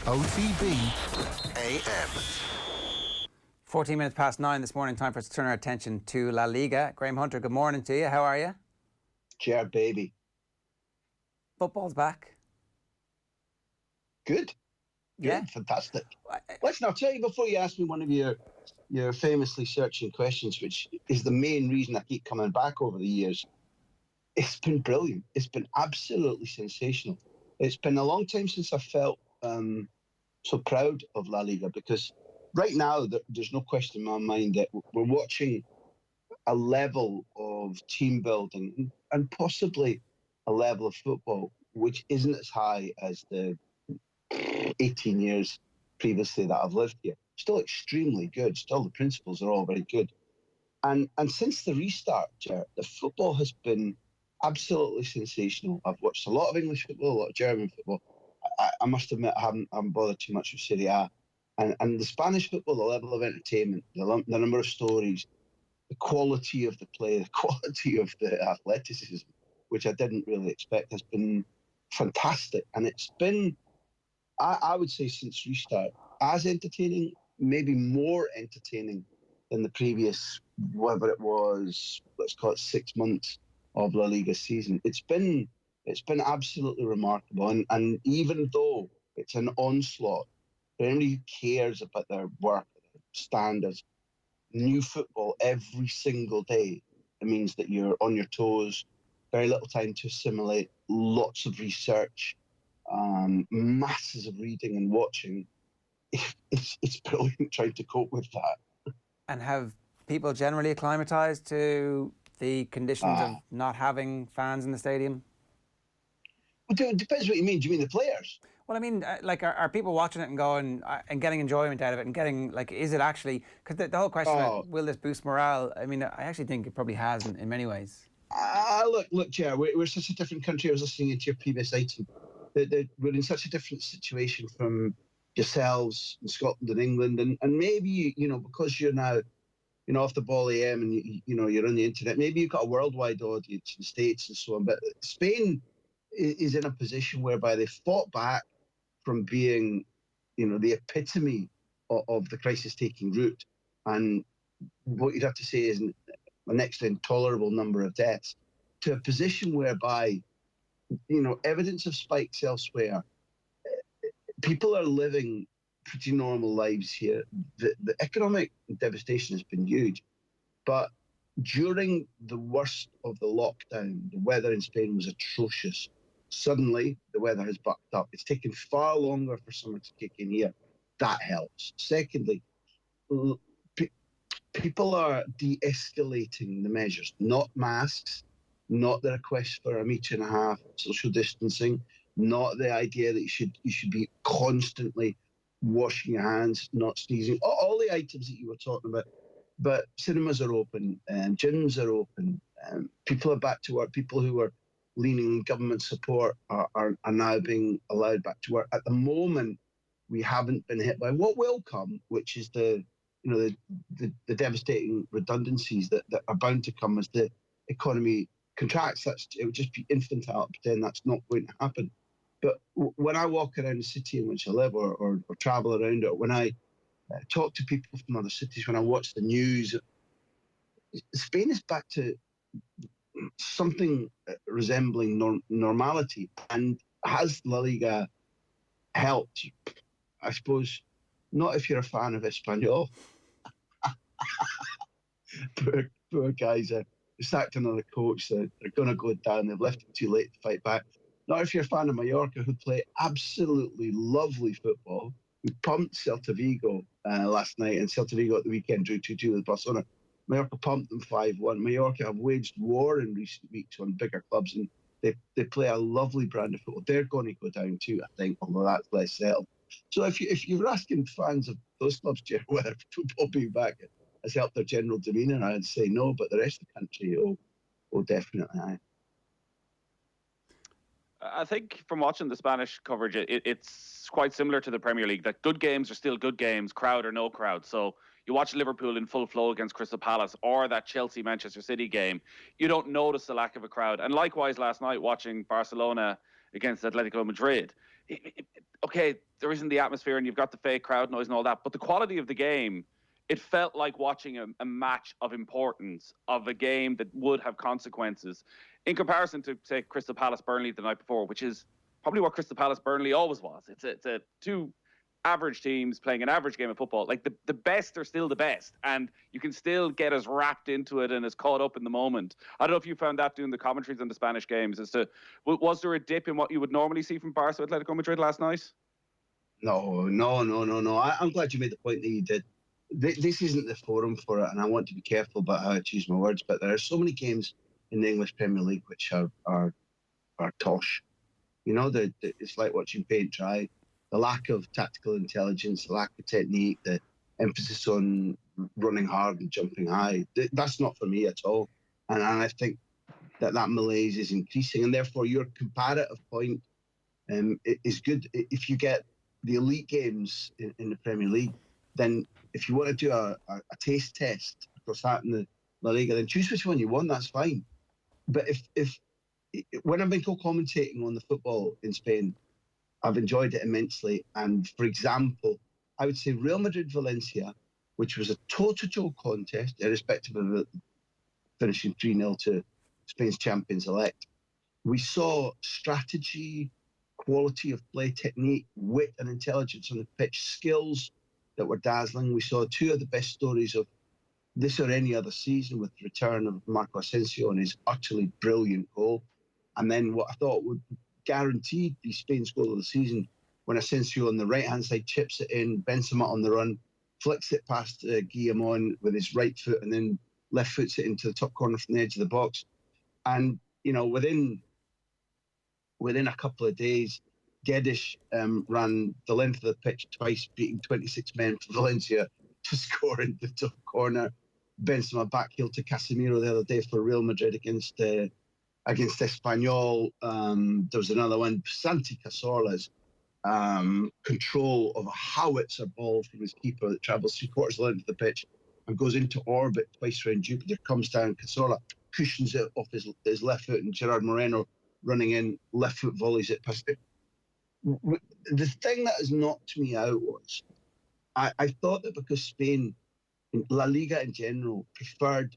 OTB AM. 14 minutes past 9 this morning, time for us to turn our attention to La Liga. Graham Hunter, good morning to you. How are you? Chair baby. Football's back. Good. Yeah. Good. Fantastic. Listen, I'll tell you before you ask me one of your famously searching questions, which is the main reason I keep coming back over the years. It's been brilliant. It's been absolutely sensational. It's been a long time since I felt so proud of La Liga, because right now there's no question in my mind that we're watching a level of team building and possibly a level of football which isn't as high as the 18 years previously that I've lived here. Still extremely good. Still the principles are all very good. And since the restart, the football has been absolutely sensational. I've watched a lot of English football, a lot of German football. I must admit I haven't bothered too much with Serie A. And the Spanish football, the level of entertainment, the number of stories, the quality of the play, the quality of the athleticism, which I didn't really expect, has been fantastic. And it's been, I would say, since restart, as entertaining, maybe more entertaining than the previous, whatever it was, let's call it 6 months of La Liga season. It's been absolutely remarkable. And even though it's an onslaught, anybody who cares about their work, their standards, new football every single day, it means that you're on your toes, very little time to assimilate, lots of research, masses of reading and watching. It's brilliant trying to cope with that. And have people generally acclimatised to the conditions of not having fans in the stadium? Well, it depends what you mean. Do you mean the players? Well, I mean, like, are people watching it and going and getting enjoyment out of it and getting, like, is it actually, because the whole question about will this boost morale, I mean, I actually think it probably has in many ways. Look, Chair, we're such a different country. I was listening to your previous item. We're in such a different situation from yourselves in Scotland and England, and maybe, because you're now, off the ball AM and you're on the internet, maybe you've got a worldwide audience in the States and so on. But Spain is in a position whereby they fought back from being, the epitome of the crisis-taking route, and what you'd have to say is an next to intolerable number of deaths, to a position whereby, evidence of spikes elsewhere. People are living pretty normal lives here. The economic devastation has been huge, but during the worst of the lockdown, the weather in Spain was atrocious. Suddenly, the weather has bucked up. It's taken far longer for summer to kick in here. That helps. Secondly, people are de-escalating the measures, not masks, not the request for 1.5 meters social distancing, not the idea that you should be constantly washing your hands, not sneezing, all the items that you were talking about. But cinemas are open, gyms are open, people are back to work. People who were leaning on government support are now being allowed back to work. At the moment, we haven't been hit by what will come, which is the devastating redundancies that are bound to come as the economy contracts. It would just be infantile to pretend that's not going to happen. But when I walk around the city in which I live, or travel around it, when I talk to people from other cities, when I watch the news, Spain is back to something resembling normality. And has La Liga helped? I suppose not if you're a fan of Espanyol. poor guys. They sacked another coach. They're going to go down. They've left it too late to fight back. Not if you're a fan of Mallorca, who play absolutely lovely football. We pumped Celta Vigo last night, and Celta Vigo at the weekend drew 2-2 with Barcelona. Mallorca pumped them 5-1. Mallorca have waged war in recent weeks on bigger clubs, and they play a lovely brand of football. They're going to go down too, I think, although that's less settled. So if you're asking fans of those clubs, Jeff, whether football being back has helped their general demeanour, I'd say no, but the rest of the country, definitely aye. I think from watching the Spanish coverage, it's quite similar to the Premier League. That good games are still good games, crowd or no crowd. So you watch Liverpool in full flow against Crystal Palace, or that Chelsea-Manchester City game, you don't notice the lack of a crowd. And likewise last night, watching Barcelona against Atletico Madrid, okay, there isn't the atmosphere and you've got the fake crowd noise and all that, but the quality of the game, it felt like watching a match of importance, of a game that would have consequences, in comparison to, say, Crystal Palace Burnley the night before, which is probably what Crystal Palace Burnley always was. It's a two average teams playing an average game of football. Like the best are still the best, and you can still get as wrapped into it and as caught up in the moment. I don't know if you found that doing the commentaries on the Spanish games. As to, was there a dip in what you would normally see from Barca Atletico Madrid last night? No. I'm glad you made the point that you did. This isn't the forum for it, and I want to be careful about how I choose my words. But there are so many games in the English Premier League which are tosh. You know, it's like watching paint dry. The lack of tactical intelligence, the lack of technique, the emphasis on running hard and jumping high. That's not for me at all. And I think that malaise is increasing. And therefore, your comparative point is good. If you get the elite games in the Premier League, then if you want to do a taste test across that in the La Liga, then choose which one you want. That's fine. But if when I've been co-commentating on the football in Spain, I've enjoyed it immensely. And for example, I would say Real Madrid-Valencia, which was a toe-to-toe contest, irrespective of it finishing 3-0 to Spain's champions-elect. We saw strategy, quality of play, technique, wit and intelligence on the pitch, skills that were dazzling. We saw two of the best stories of this or any other season, with the return of Marco Asensio and his utterly brilliant goal. And then what I thought would guaranteed be Spain's goal of the season, when Asensio on the right-hand side chips it in, Benzema on the run, flicks it past Guillamon with his right foot, and then left foots it into the top corner from the edge of the box. And, you know, within a couple of days, Guedes ran the length of the pitch twice, beating 26 men for Valencia to score into the top corner. Benzema backheel to Casemiro the other day for Real Madrid against Espanyol. There was another one, Santi Cazorla's control of a howitzer ball from his keeper that travels 3/4 of the length of the pitch and goes into orbit twice around Jupiter, comes down, Cazorla cushions it off his left foot, and Gerard Moreno running in, left foot volleys it past it. The thing that has knocked me out was, I thought that because Spain, La Liga in general, preferred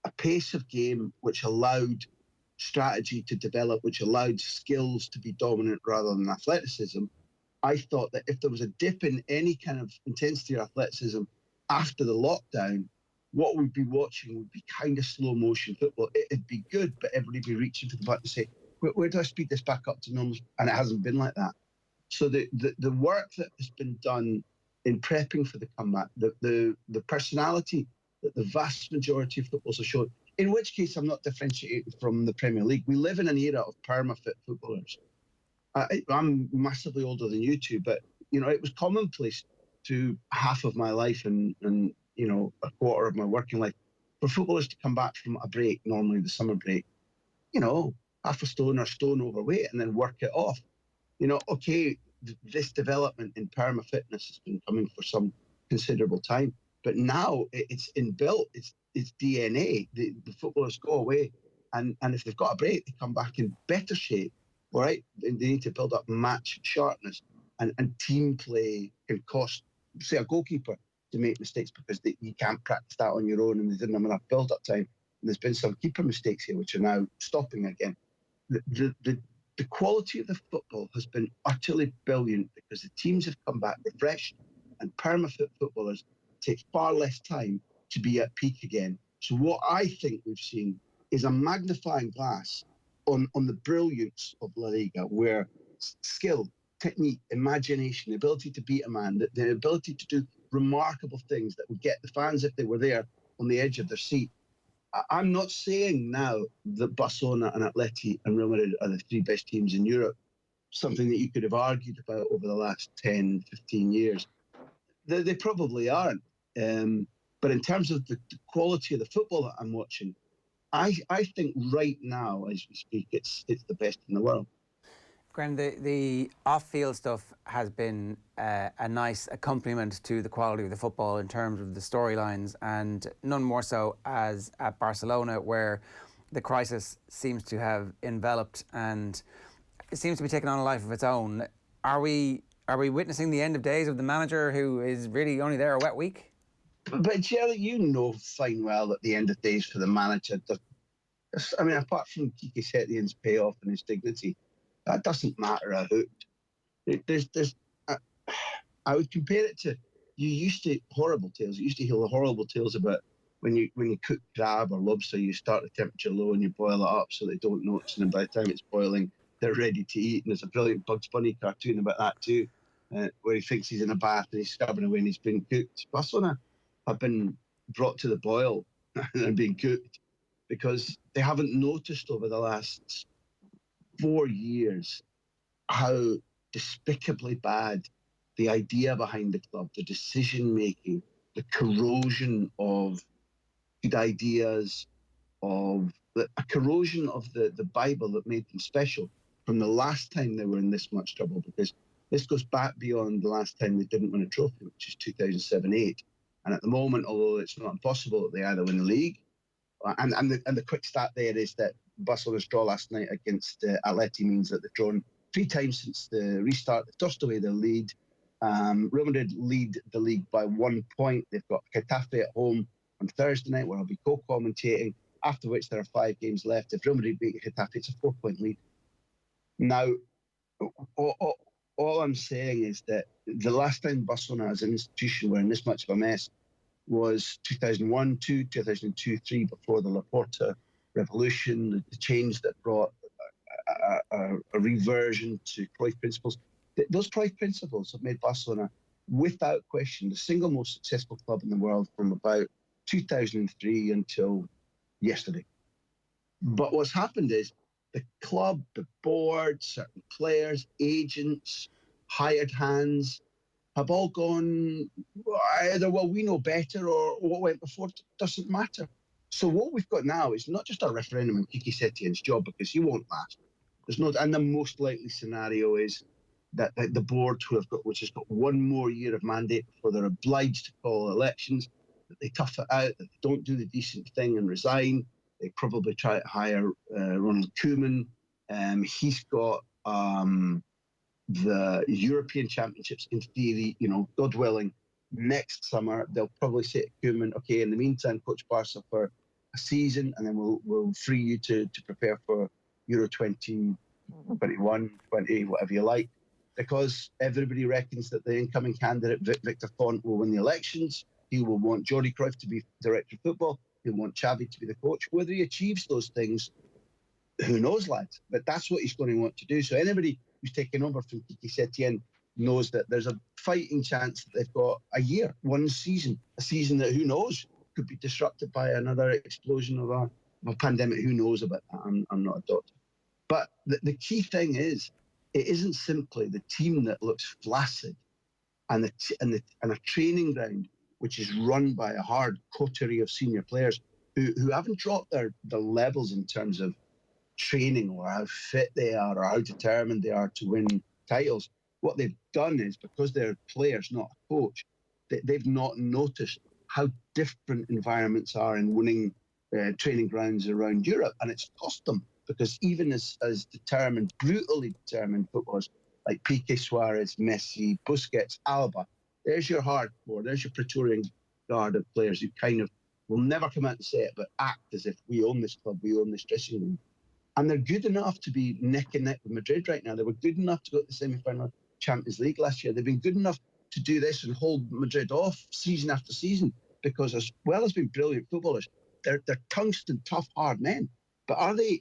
a pace of game which allowed strategy to develop, which allowed skills to be dominant rather than athleticism. I thought that if there was a dip in any kind of intensity or athleticism after the lockdown, what we'd be watching would be kind of slow motion football. It'd be good, but everybody would be reaching for the button to say, where do I speed this back up to normal? And it hasn't been like that. So the work that has been done in prepping for the comeback, the personality that the vast majority of footballers have shown, in which case I'm not differentiating from the Premier League. We live in an era of perma-fit footballers. I'm massively older than you two, but, you know, it was commonplace to half of my life and you know, a quarter of my working life for footballers to come back from a break, normally the summer break, you know, half a stone or stone overweight, and then work it off. You know, okay, this development in perma-fitness has been coming for some considerable time, but now it's inbuilt, it's DNA. The footballers go away, and if they've got a break, they come back in better shape, all right? They need to build up match sharpness, and team play can cost, say, a goalkeeper to make mistakes because you can't practice that on your own, and they didn't have enough build-up time. And there's been some keeper mistakes here, which are now stopping again. The quality of the football has been utterly brilliant because the teams have come back refreshed, and perma-fit footballers take far less time to be at peak again. So what I think we've seen is a magnifying glass on the brilliance of La Liga, where skill, technique, imagination, the ability to beat a man, the ability to do remarkable things that would get the fans, if they were there, on the edge of their seat. I'm not saying now that Barcelona and Atleti and Real Madrid are the three best teams in Europe, something that you could have argued about over the last 10, 15 years. They probably aren't. But in terms of the quality of the football that I'm watching, I think right now, as we speak, it's the best in the world. Gren, the off-field stuff has been a nice accompaniment to the quality of the football in terms of the storylines, and none more so as at Barcelona, where the crisis seems to have enveloped and it seems to be taking on a life of its own. are we witnessing the end of days of the manager who is really only there a wet week? But Jerry, you know fine well that the end of days for the manager, I mean, apart from Kiki Settien's payoff and his dignity, that doesn't matter a hoot. I would compare it to, you used to, horrible tales. You used to hear the horrible tales about when you cook crab or lobster, you start the temperature low and you boil it up so they don't notice, and by the time it's boiling, they're ready to eat. And there's a brilliant Bugs Bunny cartoon about that too, where he thinks he's in a bath and he's scrubbing away and he's been cooked. Barcelona have been brought to the boil and being cooked because they haven't noticed over the last 4 years how despicably bad the idea behind the club, the decision making, the corrosion of good ideas, a corrosion of the Bible that made them special from the last time they were in this much trouble, because this goes back beyond the last time they didn't win a trophy, which is 2007-8. And at the moment, although it's not impossible that they either win the league, and the quick stat there is that Barcelona's draw last night against Atleti means that they've drawn 3 times since the restart. They've tossed away their lead. Real Madrid lead the league by 1 point. They've got Getafe at home on Thursday night, where I'll be co-commentating, after which there are 5 games left. If Real Madrid beat Getafe, it's a 4-point lead. Now, all I'm saying is that the last time Barcelona as an institution were in this much of a mess was 2001, 2002, 2003, before the Laporta revolution, the change that brought a reversion to Cruyff principles. Those Cruyff principles have made Barcelona, without question, the single most successful club in the world from about 2003 until yesterday. But what's happened is the club, the board, certain players, agents, hired hands, have all gone either, well, we know better, or what went before doesn't matter. So what we've got now is not just a referendum on Kiki Setien's job, because he won't last. There's no, and the most likely scenario is that the board, which has got 1 more year of mandate before they're obliged to call elections, that they tough it out, that they don't do the decent thing and resign. They probably try to hire Ronald Koeman. He's got the European Championships in theory, God willing, next summer. They'll probably say to Koeman, okay, in the meantime, coach Barca for a season, and then we'll free you to prepare for Euro 2021, 20, whatever you like, because everybody reckons that the incoming candidate, Victor Font, will win the elections. He will want Jordi Cruyff to be director of football. He'll want Xavi to be the coach. Whether he achieves those things, who knows, lads? But that's what he's going to want to do. So anybody who's taken over from Kiki Setien knows that there's a fighting chance that they've got a year, 1 season, a season that, who knows, could be disrupted by another explosion of a pandemic. Who knows about that? I'm not a doctor. But the key thing is, it isn't simply the team that looks flaccid and a training ground which is run by a hard coterie of senior players who haven't dropped their levels in terms of training or how fit they are or how determined they are to win titles. What they've done is, because they're players, not a coach, they've not noticed how different environments are in winning training grounds around Europe, and it's cost them, because even as determined, brutally determined footballers like Piqué, Suarez, Messi, Busquets, Alba, there's your hardcore, there's your Praetorian Guard of players who kind of will never come out and say it, but act as if we own this club, we own this dressing room. And they're good enough to be neck and neck with Madrid right now. They were good enough to go to the semi-final of Champions League last year. They've been good enough to do this and hold Madrid off season after season, because as well as being brilliant footballers, they're tungsten, tough, hard men. But are they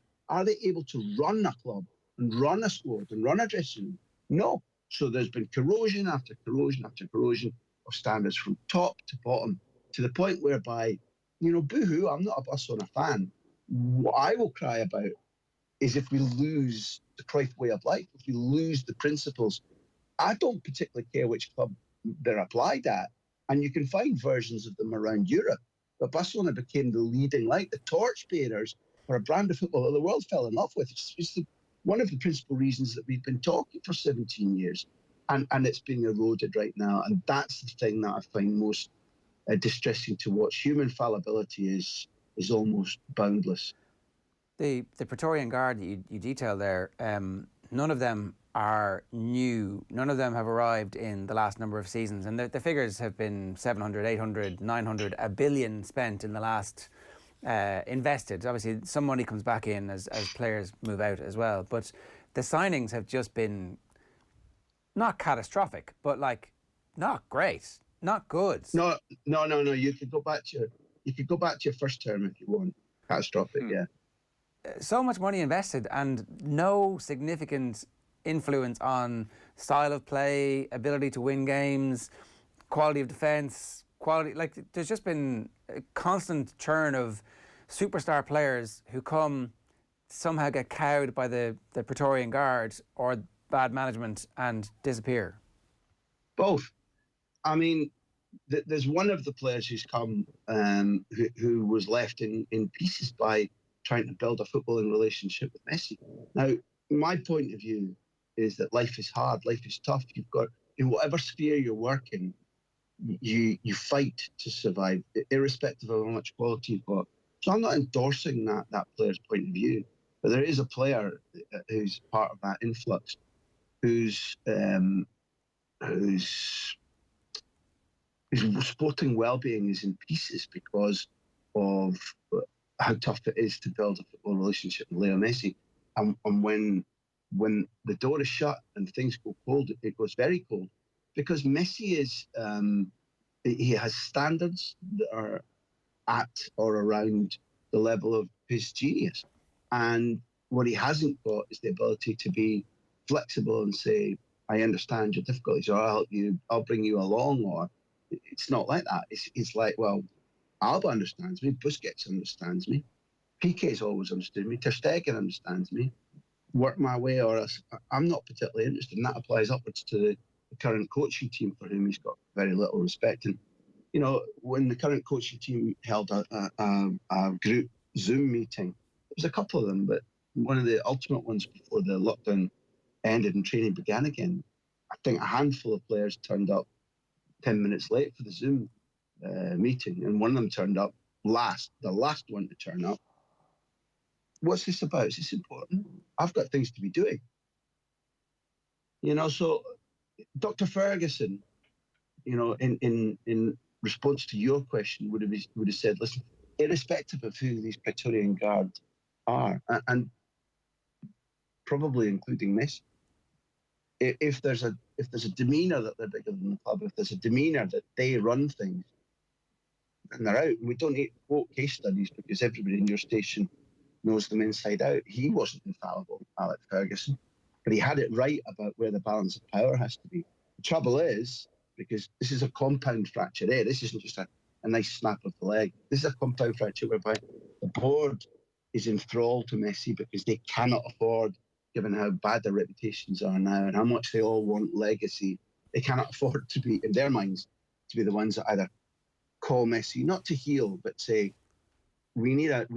able to run a club and run a squad and run a dressing room? No. So there's been corrosion after corrosion after corrosion of standards from top to bottom, to the point whereby, boo-hoo, I'm not a Barcelona fan. What I will cry about is if we lose the Cruyff way of life, if we lose the principles. I don't particularly care which club they're applied at, and you can find versions of them around Europe. But Barcelona became the leading light, the torchbearers for a brand of football that the world fell in love with. It's one of the principal reasons that we've been talking for 17 years, and it's being eroded right now. And that's the thing that I find most distressing to watch. Human fallibility is almost boundless. The Praetorian Guard that you detail there, none of them are new. None of them have arrived in the last number of seasons, and the figures have been 700, 800, 900, a billion spent in the last invested. Obviously, some money comes back in as players move out as well, but the signings have just been not catastrophic, but like not great, not good. No. You could go back to your first term if you want. Catastrophic, yeah. So much money invested and no significant influence on style of play, ability to win games, quality of defence, quality. Like, there's just been a constant churn of superstar players who come, somehow get cowed by the Praetorian Guard or bad management and disappear. Both. I mean, there's one of the players who's come who was left in pieces by trying to build a footballing relationship with Messi. Now, my point of view is that life is hard, life is tough. You've got, in whatever sphere you're working, you fight to survive, irrespective of how much quality you've got. So I'm not endorsing that player's point of view, but there is a player who's part of that influx, whose sporting well-being is in pieces because of how tough it is to build a football relationship with Leo Messi. And when the door is shut and things go cold, it goes very cold, because Messi is he has standards that are at or around the level of his genius, and what he hasn't got is the ability to be flexible and say, I understand your difficulties, or I'll help you, I'll bring you along. Or it's not like that. It's like, well, Alba understands me, Busquets understands me, Piqué's always understood me, Ter Stegen understands me. Work my way, or else I'm not particularly interested. And that applies upwards to the current coaching team, for whom he's got very little respect. And, you know, when the current coaching team held a group Zoom meeting, there was a couple of them, but one of the ultimate ones before the lockdown ended and training began again, I think a handful of players turned up 10 minutes late for the Zoom meeting, and one of them turned up the last one to turn up. What's this about? Is this important? I've got things to be doing. You know, so Dr. Ferguson, you know, in response to your question, would have said, listen, irrespective of who these Praetorian Guard are, and probably including Messi, if there's a demeanour that they're bigger than the club, if there's a demeanour that they run things, and they're out. And we don't need to quote case studies because everybody in your station knows them inside out. He wasn't infallible, Alex Ferguson, but he had it right about where the balance of power has to be. The trouble is, because this is a compound fracture there, this isn't just a nice snap of the leg. This is a compound fracture whereby the board is enthralled to Messi because they cannot afford, given how bad their reputations are now and how much they all want legacy, they cannot afford to be, in their minds, to be the ones that either call Messi, not to heal, but say, we need a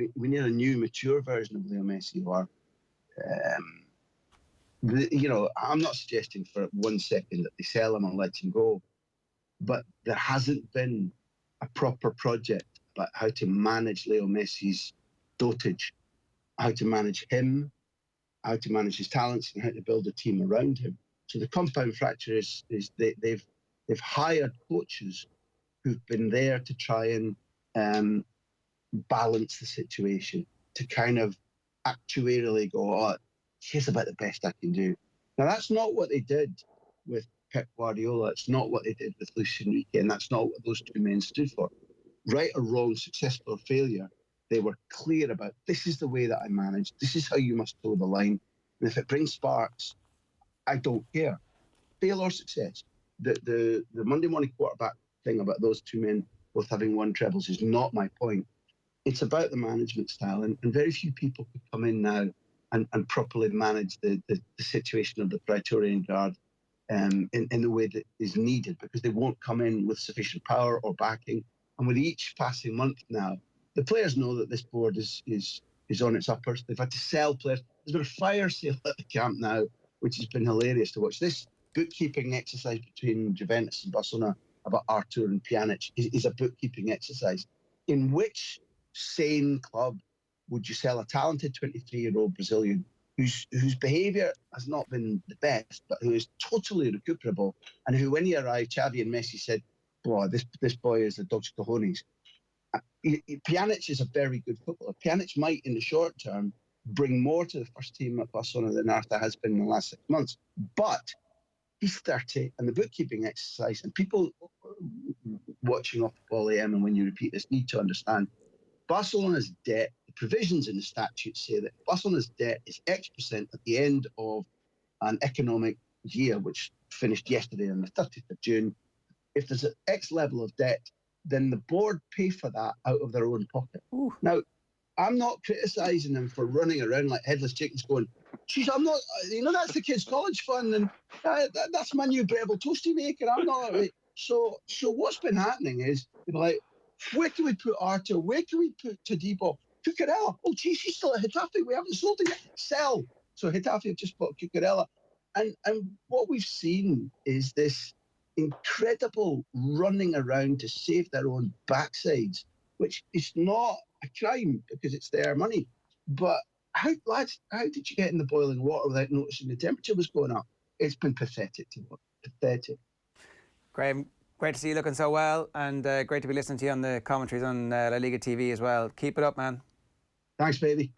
new, mature version of Leo Messi. Or, you know, I'm not suggesting for 1 second that they sell him and let him go, but there hasn't been a proper project about how to manage Leo Messi's dotage, how to manage him, how to manage his talents, and how to build a team around him. So the compound fracture is they've hired coaches who've been there to try and balance the situation, to kind of actuarially go, oh, here's about the best I can do. Now, that's not what they did with Pep Guardiola. It's not what they did with Luis Enrique, and that's not what those two men stood for. Right or wrong, successful or failure, they were clear about, this is the way that I manage. This is how you must toe the line. And if it brings sparks, I don't care. Fail or success. The Monday morning quarterback thing about those two men both having won trebles is not my point. It's about the management style, and very few people could come in now and properly manage the situation of the Praetorian Guard in the way that is needed, because they won't come in with sufficient power or backing. And with each passing month now, the players know that this board is on its uppers. They've had to sell players. There's been a fire sale at the camp now, which has been hilarious to watch. This bookkeeping exercise between Juventus and Barcelona about Artur and Pjanic is a bookkeeping exercise. In which sane club would you sell a talented 23-year-old Brazilian whose behaviour has not been the best, but who is totally recuperable, and who, when he arrived, Xavi and Messi said, "Boy, this boy is a Dutch cojones." Pjanic is a very good footballer. Pjanic might, in the short term, bring more to the first team at Barcelona than Arthur has been in the last 6 months. But he's 30, and the bookkeeping exercise, and people watching OTB AM, and when you repeat this, need to understand Barcelona's debt, the provisions in the statutes say that Barcelona's debt is X% at the end of an economic year, which finished yesterday on the 30th of June. If there's an X level of debt, then the board pay for that out of their own pocket. Ooh. Now, I'm not criticising them for running around like headless chickens going, geez, I'm not, that's the kids' college fund, and that's my new Breville toasty maker. I'm not. So what's been happening is, they're like, where can we put Arthur? Where can we put Todibo? Cucurella. Oh, geez, he's still at Getafe. We haven't sold him yet. Sell. So Getafe have just bought Cucurella. And what we've seen is this incredible running around to save their own backsides, which is not a crime because it's their money. But lads, how did you get in the boiling water without noticing the temperature was going up? It's been pathetic to watch. Pathetic. Graham, great to see you looking so well, and great to be listening to you on the commentaries on La Liga TV as well. Keep it up, man. Thanks, baby.